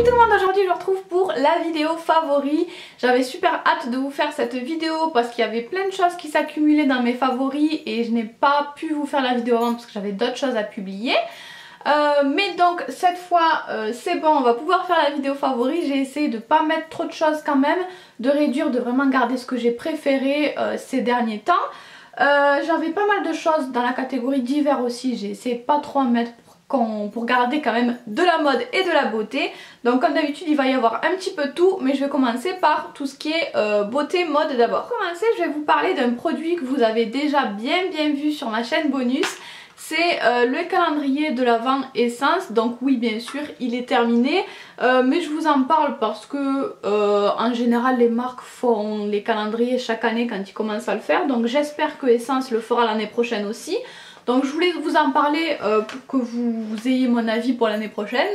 tout le monde, aujourd'hui je vous retrouve pour la vidéo favori. J'avais super hâte de vous faire cette vidéo parce qu'il y avait plein de choses qui s'accumulaient dans mes favoris et je n'ai pas pu vous faire la vidéo avant parce que j'avais d'autres choses à publier. Mais donc cette fois c'est bon, on va pouvoir faire la vidéo favori. J'ai essayé de pas mettre trop de choses quand même, de réduire, de vraiment garder ce que j'ai préféré ces derniers temps. J'avais pas mal de choses dans la catégorie divers aussi, j'ai essayé de pas trop en mettre pour garder quand même de la mode et de la beauté. Donc comme d'habitude il va y avoir un petit peu tout, mais je vais commencer par tout ce qui est beauté mode d'abord. Pour commencer, je vais vous parler d'un produit que vous avez déjà bien vu sur ma chaîne bonus. C'est le calendrier de l'Avent Essence. Donc oui, bien sûr il est terminé, mais je vous en parle parce que en général les marques font les calendriers chaque année quand ils commencent à le faire. Donc j'espère que Essence le fera l'année prochaine aussi. Donc je voulais vous en parler pour que vous ayez mon avis pour l'année prochaine.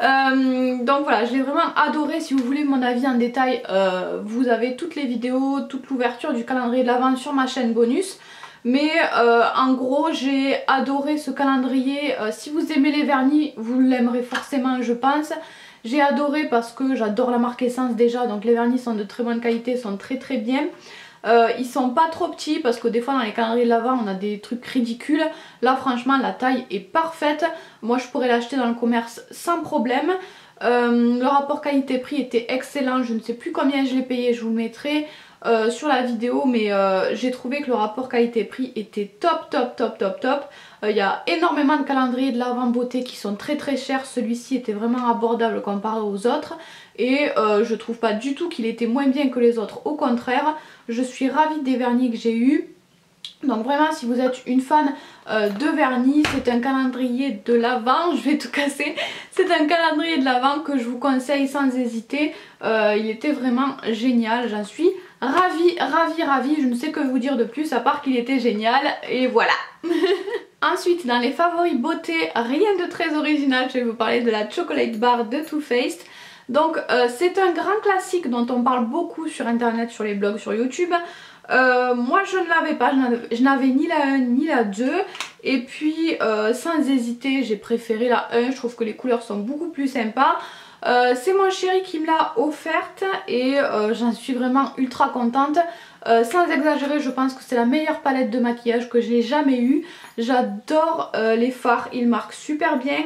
Donc voilà, je l'ai vraiment adoré. Si vous voulez mon avis en détail, vous avez toutes les vidéos, toute l'ouverture du calendrier de l'Avent sur ma chaîne bonus. Mais en gros j'ai adoré ce calendrier. Si vous aimez les vernis, vous l'aimerez forcément je pense. J'ai adoré parce que j'adore la marque Essence déjà, donc les vernis sont de très bonne qualité, sont très bien. Ils sont pas trop petits parce que des fois dans les calendriers de l'Avent on a des trucs ridicules. Là franchement la taille est parfaite. Moi je pourrais l'acheter dans le commerce sans problème. Le rapport qualité-prix était excellent. Je ne sais plus combien je l'ai payé, je vous le mettrai sur la vidéo, mais j'ai trouvé que le rapport qualité-prix était top. Il y a énormément de calendriers de l'Avent beauté qui sont très chers. Celui-ci était vraiment abordable comparé aux autres et je trouve pas du tout qu'il était moins bien que les autres, au contraire. Je suis ravie des vernis que j'ai eu. Donc vraiment si vous êtes une fan de vernis, c'est un calendrier de l'Avent, je vais tout casser, c'est un calendrier de l'Avent que je vous conseille sans hésiter. Il était vraiment génial, j'en suis ravie, je ne sais que vous dire de plus à part qu'il était génial et voilà. Ensuite dans les favoris beauté, rien de très original, je vais vous parler de la Chocolate Bar de Too Faced. Donc c'est un grand classique dont on parle beaucoup sur internet, sur les blogs, sur YouTube. Moi je ne l'avais pas, je n'avais ni la 1 ni la 2 et puis sans hésiter j'ai préféré la 1, je trouve que les couleurs sont beaucoup plus sympas. C'est mon chéri qui me l'a offerte et j'en suis vraiment ultra contente. Sans exagérer, je pense que c'est la meilleure palette de maquillage que j'ai jamais eue. J'adore les fards, ils marquent super bien.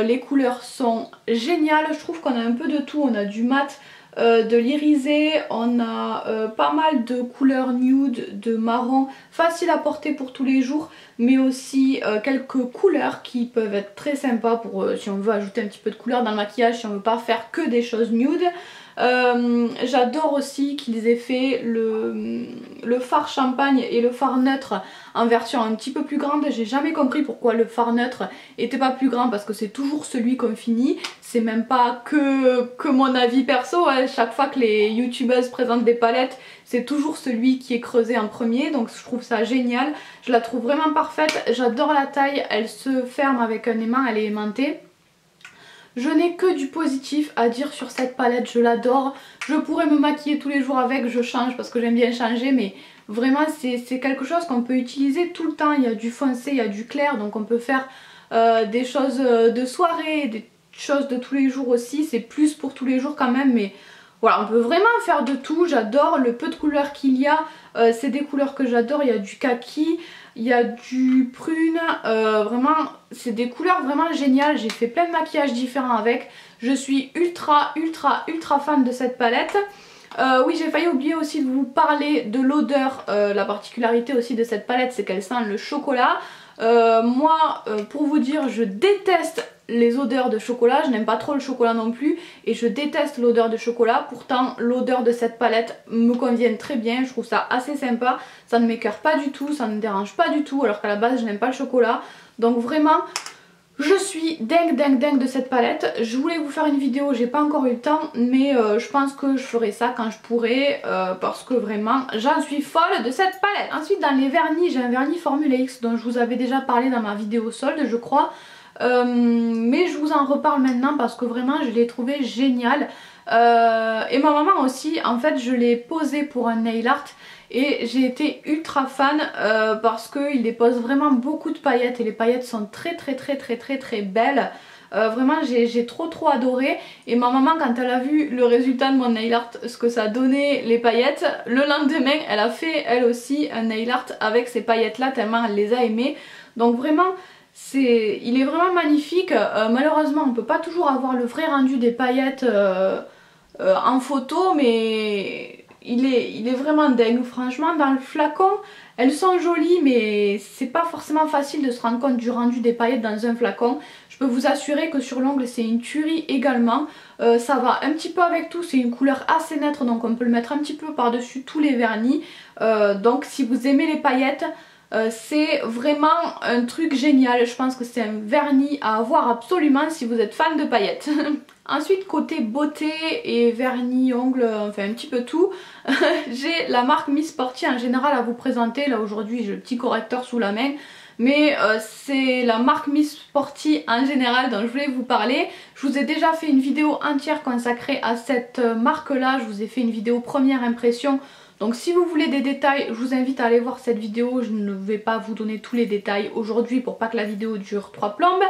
Les couleurs sont géniales, je trouve qu'on a un peu de tout, on a du mat, de l'irisé, on a pas mal de couleurs nude, de marron, facile à porter pour tous les jours, mais aussi quelques couleurs qui peuvent être très sympas pour si on veut ajouter un petit peu de couleur dans le maquillage, si on veut pas faire que des choses nude. J'adore aussi qu'ils aient fait le fard champagne et le fard neutre en version un petit peu plus grande. J'ai jamais compris pourquoi le fard neutre était pas plus grand parce que c'est toujours celui qu'on finit. C'est même pas que mon avis perso, hein. Chaque fois que les youtubeuses présentent des palettes, c'est toujours celui qui est creusé en premier, donc je trouve ça génial. Je la trouve vraiment parfaite, j'adore la taille, elle se ferme avec un aimant, elle est aimantée. Je n'ai que du positif à dire sur cette palette, je l'adore. Je pourrais me maquiller tous les jours avec, je change parce que j'aime bien changer, mais vraiment c'est quelque chose qu'on peut utiliser tout le temps. Il y a du foncé, il y a du clair, donc on peut faire des choses de soirée, des choses de tous les jours aussi. C'est plus pour tous les jours quand même, mais voilà, on peut vraiment faire de tout. J'adore le peu de couleurs qu'il y a, c'est des couleurs que j'adore. Il y a du kaki, il y a du prune, vraiment c'est des couleurs vraiment géniales. J'ai fait plein de maquillages différents avec. Je suis ultra fan de cette palette. Oui, j'ai failli oublier aussi de vous parler de l'odeur. La particularité aussi de cette palette, c'est qu'elle sent le chocolat. Moi, pour vous dire, je déteste les odeurs de chocolat, je n'aime pas trop le chocolat non plus et je déteste l'odeur de chocolat. Pourtant l'odeur de cette palette me convient très bien, je trouve ça assez sympa, ça ne m'écoeure pas du tout, ça ne me dérange pas du tout alors qu'à la base je n'aime pas le chocolat. Donc vraiment je suis dingue de cette palette. Je voulais vous faire une vidéo, j'ai pas encore eu le temps, mais je pense que je ferai ça quand je pourrai parce que vraiment j'en suis folle de cette palette. Ensuite dans les vernis, j'ai un vernis Formule X dont je vous avais déjà parlé dans ma vidéo solde je crois. Mais je vous en reparle maintenant parce que vraiment je l'ai trouvé génial. Et ma maman aussi, en fait je l'ai posé pour un nail art et j'ai été ultra fan parce qu'il dépose vraiment beaucoup de paillettes et les paillettes sont très belles. Vraiment j'ai trop adoré, et ma maman, quand elle a vu le résultat de mon nail art, ce que ça donnait les paillettes, le lendemain elle a fait elle aussi un nail art avec ces paillettes là tellement elle les a aimées. Donc vraiment il est vraiment magnifique. Malheureusement on peut pas toujours avoir le vrai rendu des paillettes en photo, mais il est vraiment dingue. Franchement, dans le flacon elles sont jolies, mais c'est pas forcément facile de se rendre compte du rendu des paillettes dans un flacon. Je peux vous assurer que sur l'ongle c'est une tuerie également. Ça va un petit peu avec tout, c'est une couleur assez neutre, donc on peut le mettre un petit peu par dessus tous les vernis. Donc si vous aimez les paillettes, c'est vraiment un truc génial. Je pense que c'est un vernis à avoir absolument si vous êtes fan de paillettes. Ensuite, côté beauté et vernis, ongles, enfin un petit peu tout, j'ai la marque Miss Sporty en général à vous présenter. Là aujourd'hui j'ai le petit correcteur sous la main, mais c'est la marque Miss Sporty en général dont je voulais vous parler. Je vous ai déjà fait une vidéo entière consacrée à cette marque là, je vous ai fait une vidéo première impression. Donc si vous voulez des détails, je vous invite à aller voir cette vidéo. Je ne vais pas vous donner tous les détails aujourd'hui pour pas que la vidéo dure 3 plombes.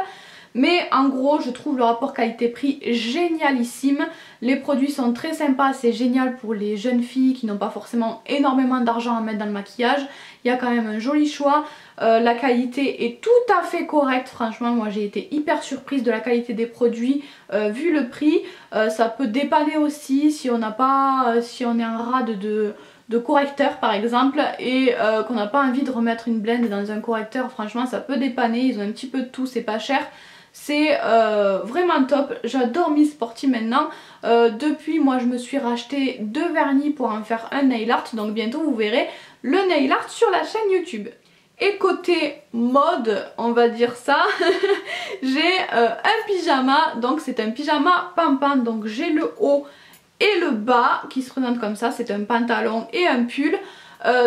Mais en gros, je trouve le rapport qualité-prix génialissime. Les produits sont très sympas, c'est génial pour les jeunes filles qui n'ont pas forcément énormément d'argent à mettre dans le maquillage. Il y a quand même un joli choix. La qualité est tout à fait correcte, franchement moi j'ai été hyper surprise de la qualité des produits vu le prix. Ça peut dépanner aussi si on n'a pas, si on est en rade de correcteur par exemple et qu'on n'a pas envie de remettre une blende dans un correcteur. Franchement ça peut dépanner, ils ont un petit peu de tout, c'est pas cher. C'est vraiment top, j'adore Miss Sporty maintenant. Depuis moi je me suis racheté 2 vernis pour en faire un nail art, donc bientôt vous verrez le nail art sur la chaîne YouTube. Et côté mode, on va dire ça, j'ai un pyjama, donc c'est un pyjama pampan, donc j'ai le haut et le bas qui se présentent comme ça, c'est un pantalon et un pull.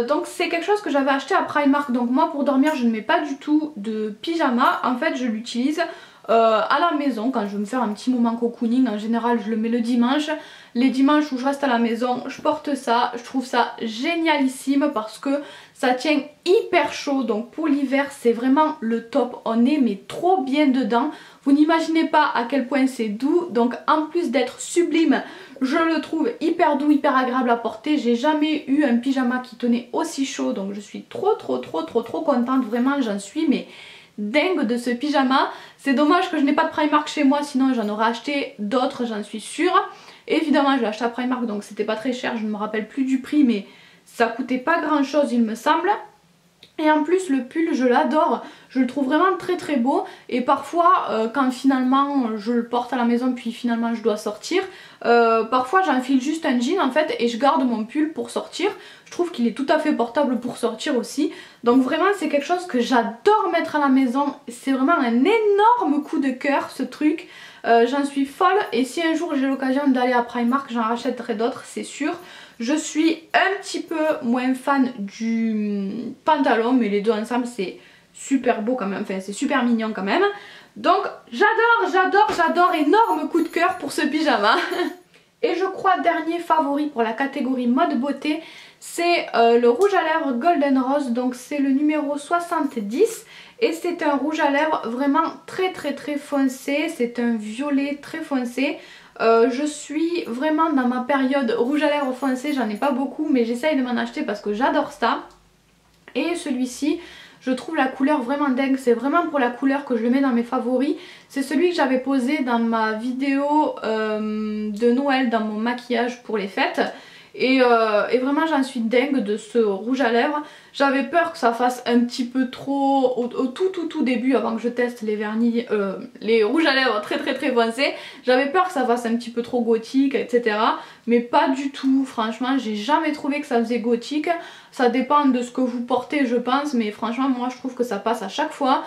Donc c'est quelque chose que j'avais acheté à Primark, donc moi pour dormir je ne mets pas du tout de pyjama, en fait je l'utilise à la maison quand je veux me faire un petit moment cocooning. En général je le mets le dimanche. Les dimanches où je reste à la maison je porte ça, je trouve ça génialissime parce que ça tient hyper chaud, donc pour l'hiver c'est vraiment le top. On est mais trop bien dedans, vous n'imaginez pas à quel point c'est doux, donc en plus d'être sublime je le trouve hyper doux, hyper agréable à porter. J'ai jamais eu un pyjama qui tenait aussi chaud, donc je suis trop contente, vraiment j'en suis mais dingue de ce pyjama. C'est dommage que je n'ai pas de Primark chez moi, sinon j'en aurais acheté d'autres, j'en suis sûre. Évidemment je l'ai acheté à Primark donc c'était pas très cher, je ne me rappelle plus du prix mais ça coûtait pas grand chose il me semble. Et en plus le pull je l'adore, je le trouve vraiment très beau, et parfois quand finalement je le porte à la maison puis finalement je dois sortir, parfois j'enfile juste un jean en fait et je garde mon pull pour sortir. Je trouve qu'il est tout à fait portable pour sortir aussi, donc vraiment c'est quelque chose que j'adore mettre à la maison. C'est vraiment un énorme coup de cœur ce truc. J'en suis folle, et si un jour j'ai l'occasion d'aller à Primark j'en rachèterai d'autres c'est sûr. Je suis un petit peu moins fan du pantalon, mais les deux ensemble c'est super beau quand même, enfin c'est super mignon quand même. Donc j'adore, énorme coup de cœur pour ce pyjama. Et je crois dernier favori pour la catégorie mode beauté, c'est le rouge à lèvres Golden Rose, donc c'est le numéro 70. Et c'est un rouge à lèvres vraiment très foncé, c'est un violet très foncé. Je suis vraiment dans ma période rouge à lèvres foncé, j'en ai pas beaucoup mais j'essaye de m'en acheter parce que j'adore ça. Et celui-ci, je trouve la couleur vraiment dingue, c'est vraiment pour la couleur que je le mets dans mes favoris. C'est celui que j'avais posé dans ma vidéo de Noël dans mon maquillage pour les fêtes. Et vraiment j'en suis dingue de ce rouge à lèvres. J'avais peur que ça fasse un petit peu trop au tout début avant que je teste les vernis, les rouges à lèvres très foncés. J'avais peur que ça fasse un petit peu trop gothique etc. Mais pas du tout, franchement j'ai jamais trouvé que ça faisait gothique. Ça dépend de ce que vous portez je pense, mais franchement moi je trouve que ça passe à chaque fois.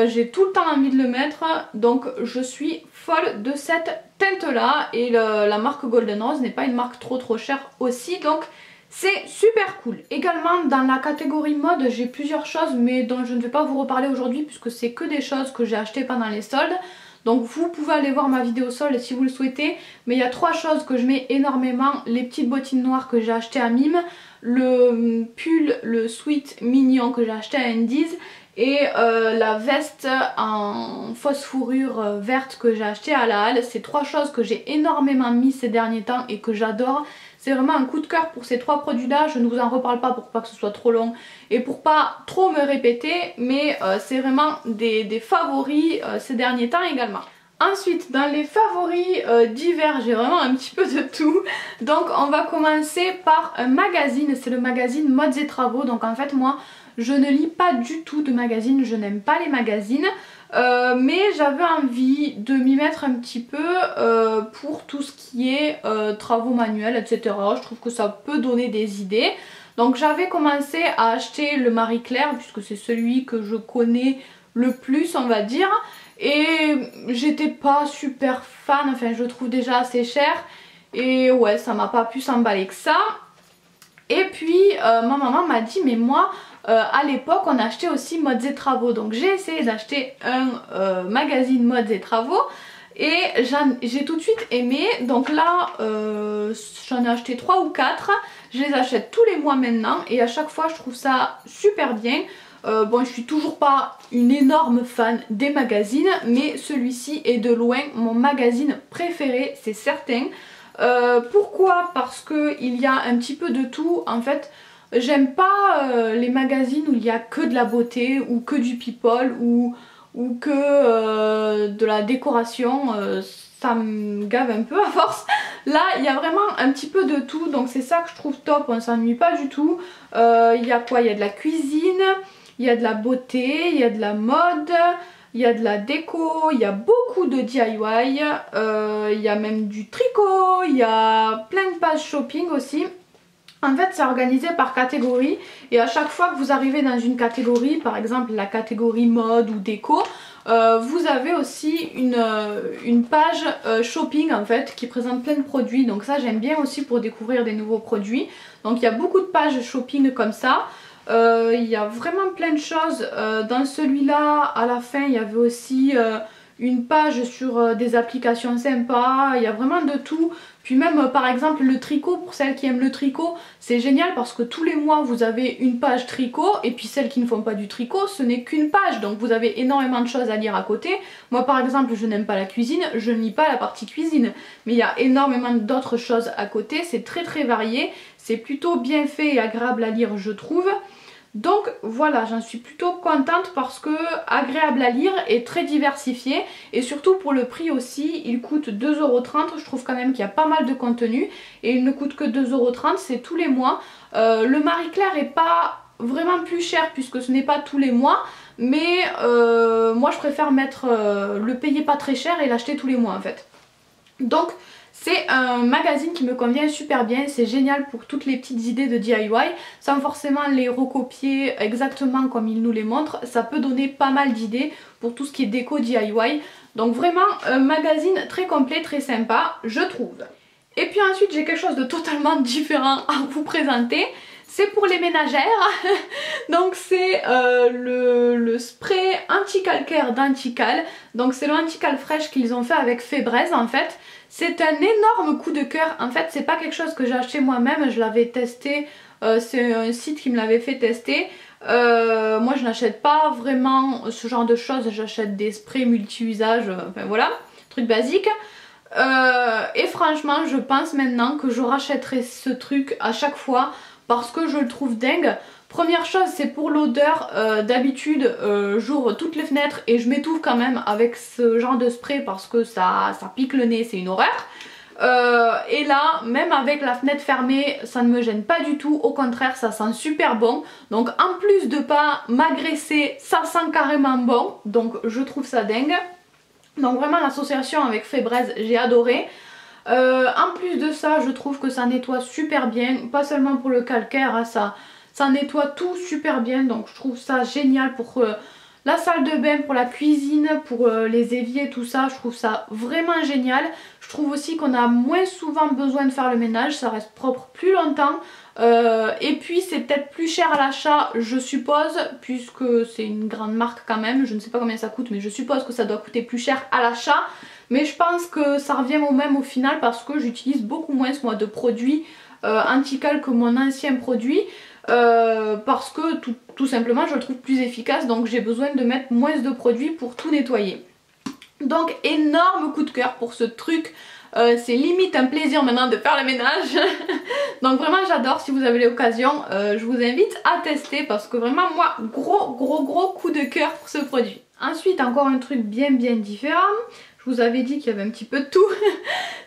J'ai tout le temps envie de le mettre, donc je suis folle de cette teinte là. Et la marque Golden Rose n'est pas une marque trop chère aussi, donc c'est super cool. Également dans la catégorie mode j'ai plusieurs choses mais dont je ne vais pas vous reparler aujourd'hui puisque c'est que des choses que j'ai achetées pendant les soldes. Donc vous pouvez aller voir ma vidéo solde si vous le souhaitez. Mais il y a 3 choses que je mets énormément. Les petites bottines noires que j'ai achetées à Mime, le pull, le sweat mignon que j'ai acheté à Indies et la veste en fausse fourrure verte que j'ai acheté à la halle. C'est trois choses que j'ai énormément mis ces derniers temps et que j'adore. C'est vraiment un coup de cœur pour ces trois produits là. Je ne vous en reparle pas pour pas que ce soit trop long et pour pas trop me répéter, mais c'est vraiment des favoris ces derniers temps également. Ensuite, dans les favoris d'hiver, j'ai vraiment un petit peu de tout. Donc on va commencer par un magazine, c'est le magazine Modes et Travaux. Donc en fait moi je ne lis pas du tout de magazines, je n'aime pas les magazines. Mais j'avais envie de m'y mettre un petit peu pour tout ce qui est travaux manuels, etc. Je trouve que ça peut donner des idées. Donc j'avais commencé à acheter le Marie Claire puisque c'est celui que je connais le plus, on va dire. Et j'étais pas super fan, enfin je le trouve déjà assez cher. Et ouais, ça m'a pas pu s'emballer que ça. Et puis ma maman m'a dit mais moi à l'époque on achetait aussi Modes et Travaux. Donc j'ai essayé d'acheter un magazine Modes et Travaux et j'ai tout de suite aimé. Donc là j'en ai acheté 3 ou 4. Je les achète tous les mois maintenant et à chaque fois je trouve ça super bien. Bon, je suis toujours pas une énorme fan des magazines, mais celui-ci est de loin mon magazine préféré, c'est certain. Pourquoi? Parce que il y a un petit peu de tout. En fait, j'aime pas les magazines où il y a que de la beauté ou que du people ou que de la décoration. Ça me gave un peu à force. Là, il y a vraiment un petit peu de tout, donc c'est ça que je trouve top. On s'ennuie pas du tout. Il y a quoi? Il y a de la cuisine. Il y a de la beauté, il y a de la mode, il y a de la déco, il y a beaucoup de DIY, il y a même du tricot, il y a plein de pages shopping aussi. En fait c'est organisé par catégorie et à chaque fois que vous arrivez dans une catégorie, par exemple la catégorie mode ou déco, vous avez aussi une page shopping en fait qui présente plein de produits. Donc ça j'aime bien aussi pour découvrir des nouveaux produits. Donc il y a beaucoup de pages shopping comme ça. Il y a vraiment plein de choses. Dans celui-là, à la fin, il y avait aussi une page sur des applications sympas. Il y a vraiment de tout. Puis même par exemple le tricot, pour celles qui aiment le tricot, c'est génial parce que tous les mois vous avez une page tricot. Et puis celles qui ne font pas du tricot, ce n'est qu'une page. Donc vous avez énormément de choses à lire à côté. Moi par exemple, je n'aime pas la cuisine, je ne lis pas la partie cuisine. Mais il y a énormément d'autres choses à côté. C'est très très varié. C'est plutôt bien fait et agréable à lire, je trouve. Donc voilà, j'en suis plutôt contente parce que agréable à lire et très diversifié. Et surtout pour le prix aussi, il coûte 2,30 €. Je trouve quand même qu'il y a pas mal de contenu. Et il ne coûte que 2,30 €, c'est tous les mois. Le Marie Claire est pas vraiment plus cher puisque ce n'est pas tous les mois. Mais moi je préfère mettre le payer pas très cher et l'acheter tous les mois en fait. Donc c'est un magazine qui me convient super bien, c'est génial pour toutes les petites idées de DIY, sans forcément les recopier exactement comme il nous les montre. Ça peut donner pas mal d'idées pour tout ce qui est déco DIY. Donc vraiment un magazine très complet, très sympa, je trouve. Et puis ensuite j'ai quelque chose de totalement différent à vous présenter. C'est pour les ménagères. Donc c'est le spray anti-calcaire d'Antical. Donc c'est le Antical Fresh qu'ils ont fait avec Febreze en fait. C'est un énorme coup de cœur. En fait c'est pas quelque chose que j'ai acheté moi-même, je l'avais testé. C'est un site qui me l'avait fait tester. Moi je n'achète pas vraiment ce genre de choses, j'achète des sprays multi-usages, enfin voilà, truc basique. Et franchement je pense maintenant que je rachèterai ce truc à chaque fois parce que je le trouve dingue. Première chose, c'est pour l'odeur. D'habitude j'ouvre toutes les fenêtres et je m'étouffe quand même avec ce genre de spray parce que ça pique le nez, c'est une horreur. Et là, même avec la fenêtre fermée, ça ne me gêne pas du tout, au contraire ça sent super bon. Donc en plus de pas m'agresser, ça sent carrément bon, donc je trouve ça dingue. Donc vraiment l'association avec Febreze, j'ai adoré. En plus de ça, je trouve que ça nettoie super bien, pas seulement pour le calcaire, hein, ça nettoie tout super bien. Donc je trouve ça génial pour la salle de bain, pour la cuisine, pour les éviers, tout ça. Je trouve ça vraiment génial. Je trouve aussi qu'on a moins souvent besoin de faire le ménage, ça reste propre plus longtemps. Et puis c'est peut-être plus cher à l'achat, je suppose, puisque c'est une grande marque quand même. Je ne sais pas combien ça coûte, mais je suppose que ça doit coûter plus cher à l'achat. Mais je pense que ça revient au même au final parce que j'utilise beaucoup moins moi de produits anti-cal que mon ancien produit. Parce que tout simplement je le trouve plus efficace, donc j'ai besoin de mettre moins de produits pour tout nettoyer. Donc énorme coup de cœur pour ce truc, c'est limite un plaisir maintenant de faire le ménage. Donc vraiment j'adore, si vous avez l'occasion je vous invite à tester parce que vraiment moi gros coup de cœur pour ce produit. Ensuite encore un truc bien différent, je vous avais dit qu'il y avait un petit peu de tout.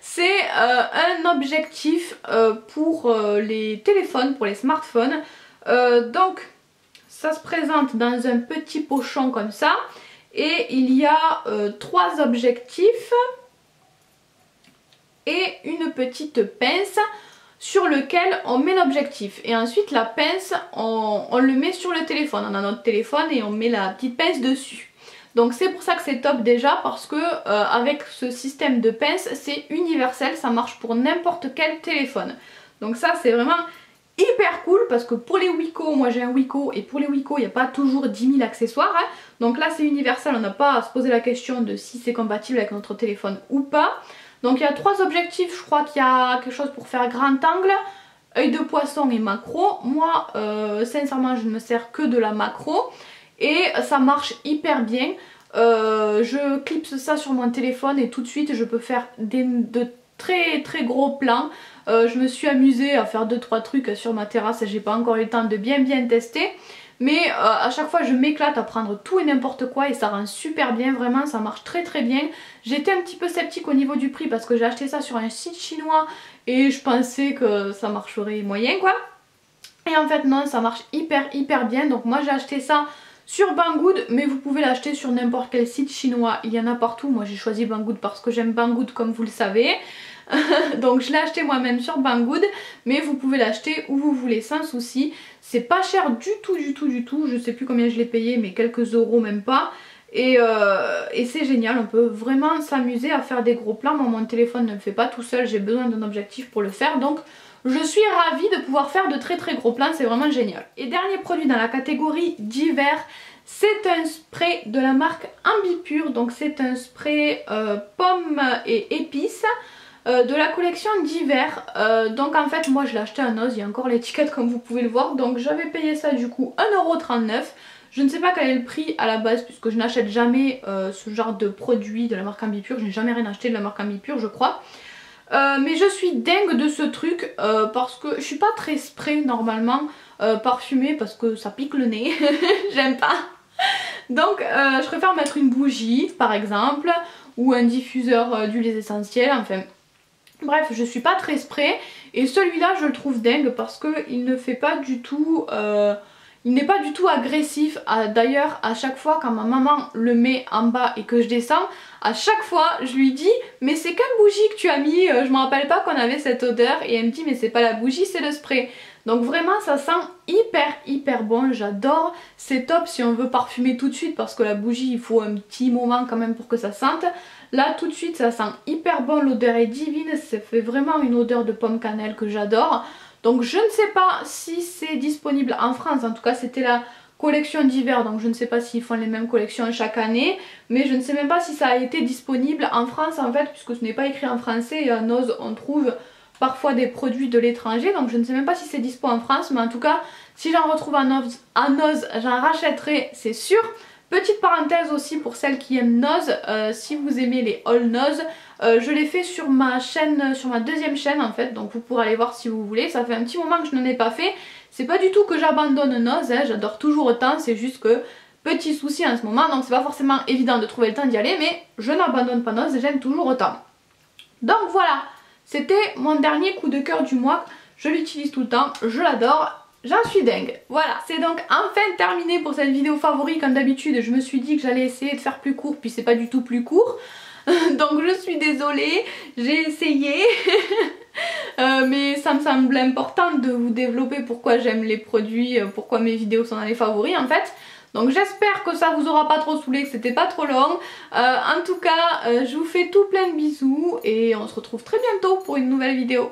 C'est un objectif pour les téléphones, pour les smartphones. Donc ça se présente dans un petit pochon comme ça. Et il y a 3 objectifs et une petite pince sur lequel on met l'objectif. Et ensuite la pince, on le met sur le téléphone. On a notre téléphone et on met la petite pince dessus. Donc c'est pour ça que c'est top déjà parce que avec ce système de pince c'est universel, ça marche pour n'importe quel téléphone. Donc ça c'est vraiment hyper cool parce que pour les Wiko, moi j'ai un Wiko et pour les Wiko il n'y a pas toujours 10 000 accessoires. Hein. Donc là c'est universel, on n'a pas à se poser la question de si c'est compatible avec notre téléphone ou pas. Donc il y a 3 objectifs, je crois qu'il y a quelque chose pour faire grand angle, œil de poisson et macro. Moi sincèrement je ne me sers que de la macro. Et ça marche hyper bien, je clipse ça sur mon téléphone et tout de suite je peux faire de très gros plans. Je me suis amusée à faire 2-3 trucs sur ma terrasse, j'ai pas encore eu le temps de bien tester. Mais à chaque fois je m'éclate à prendre tout et n'importe quoi et ça rend super bien, vraiment ça marche très bien. J'étais un petit peu sceptique au niveau du prix parce que j'ai acheté ça sur un site chinois et je pensais que ça marcherait moyen quoi. Et en fait non, ça marche hyper bien, donc moi j'ai acheté ça sur Banggood, mais vous pouvez l'acheter sur n'importe quel site chinois, il y en a partout. Moi j'ai choisi Banggood parce que j'aime Banggood comme vous le savez. Donc je l'ai acheté moi-même sur Banggood, mais vous pouvez l'acheter où vous voulez sans souci. C'est pas cher du tout, je sais plus combien je l'ai payé mais quelques euros même pas. Et c'est génial, on peut vraiment s'amuser à faire des gros plans. Moi mon téléphone ne le fait pas tout seul, j'ai besoin d'un objectif pour le faire, donc je suis ravie de pouvoir faire de très gros plans, c'est vraiment génial. Et dernier produit dans la catégorie d'hiver, c'est un spray de la marque Ambipure. Donc c'est un spray pomme et épices de la collection d'hiver. Donc en fait moi je l'ai acheté à Noz, il y a encore l'étiquette comme vous pouvez le voir. Donc j'avais payé ça du coup 1,39 €. Je ne sais pas quel est le prix à la base puisque je n'achète jamais ce genre de produit de la marque Ambipure. Je n'ai jamais rien acheté de la marque Ambipure je crois. Mais je suis dingue de ce truc parce que je suis pas très spray normalement parfumé parce que ça pique le nez, j'aime pas. Donc je préfère mettre une bougie par exemple ou un diffuseur d'huiles essentielles, enfin bref je suis pas très spray. Et celui-là je le trouve dingue parce qu'il ne fait pas du tout... il n'est pas du tout agressif. D'ailleurs à chaque fois quand ma maman le met en bas et que je descends, à chaque fois je lui dis mais c'est quelle bougie que tu as mis, je me rappelle pas qu'on avait cette odeur. Et elle me dit mais c'est pas la bougie c'est le spray. Donc vraiment ça sent hyper bon, j'adore. C'est top si on veut parfumer tout de suite parce que la bougie il faut un petit moment quand même pour que ça sente. Là tout de suite ça sent hyper bon, l'odeur est divine, ça fait vraiment une odeur de pomme cannelle que j'adore. Donc je ne sais pas si c'est disponible en France, en tout cas c'était la collection d'hiver, donc je ne sais pas s'ils font les mêmes collections chaque année. Mais je ne sais même pas si ça a été disponible en France en fait, puisque ce n'est pas écrit en français et à Noz on trouve parfois des produits de l'étranger. Donc je ne sais même pas si c'est dispo en France, mais en tout cas si j'en retrouve à Noz j'en rachèterai c'est sûr. Petite parenthèse aussi pour celles qui aiment Noz, si vous aimez les haul Noz, je l'ai fait sur ma chaîne, sur ma deuxième chaîne en fait, donc vous pourrez aller voir si vous voulez. Ça fait un petit moment que je n'en ai pas fait, c'est pas du tout que j'abandonne Noz, hein, j'adore toujours autant, c'est juste que petit souci en ce moment, donc c'est pas forcément évident de trouver le temps d'y aller, mais je n'abandonne pas Noz et j'aime toujours autant. Donc voilà, c'était mon dernier coup de cœur du mois, je l'utilise tout le temps, je l'adore. J'en suis dingue. Voilà, c'est donc enfin terminé pour cette vidéo favori. Comme d'habitude, je me suis dit que j'allais essayer de faire plus court, puis c'est pas du tout plus court. Donc je suis désolée, j'ai essayé. Mais ça me semble important de vous développer pourquoi j'aime les produits, pourquoi mes vidéos sont dans les favoris en fait. Donc j'espère que ça vous aura pas trop saoulé, que c'était pas trop long. En tout cas, je vous fais tout plein de bisous et on se retrouve très bientôt pour une nouvelle vidéo.